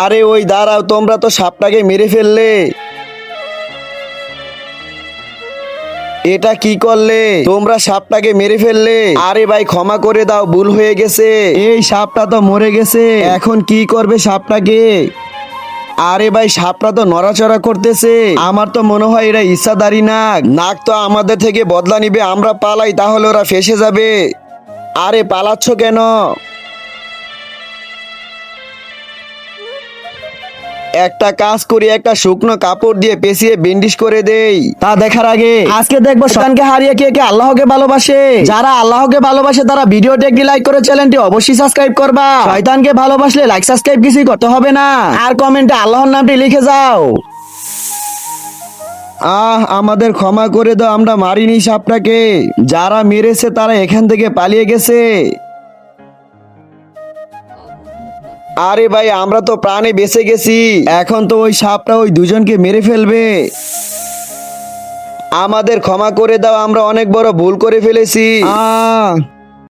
আরে ওই দাঁড়াও, তোমরা তো সাপটাকে মেরে ফেললে। এটা কি করলে তোমরা? সাপটাকে মেরে ফেললে। আরে ভাই ক্ষমা করে দাও, ভুল হয়ে গেছে। এই সাপটা তো মরে গেছে, এখন কি করবে সাপটাকে? আরে ভাই সাপটা তো নড়াচড়া করতেছে, আমার তো মনে হয় এরা ইচ্ছাধারী নাগ। নাগ তো আমাদের থেকে বদলা নিবে, আমরা পালাই তাহলে ওরা ফেসে যাবে। আরে পালাচ্ছ কেন? একটা কাজ করি, একটা শুকনো কাপড় দিয়ে পেঁচিয়ে ব্যান্ডেজ করে দেই। তা দেখার আগে আজকে দেখবো শয়তানকে হারিয়ে কে কে আল্লাহকে ভালোবাসে। যারা আল্লাহকে ভালোবাসে তারা ভিডিওটি একটি লাইক করে চ্যানেলটি অবশ্যই সাবস্ক্রাইব করবা। শয়তানকে ভালোবাসলে লাইক সাবস্ক্রাইব কিছুই করতে হবে না, আর কমেন্টে আল্লাহর নামটি লিখে যাও। আমাদের ক্ষমা করে দাও, আমরা মারিনি সাপটাকে। যারা মেরেছে তারা এখান থেকে পালিয়ে গেছে। আরে ভাই আমরা তো প্রাণে বেঁচে গেছি, এখন তো ওই সাপটা ওই দুজনকে মেরে ফেলবে। আমাদের ক্ষমা করে দাও, আমরা অনেক বড় ভুল করে ফেলেছি।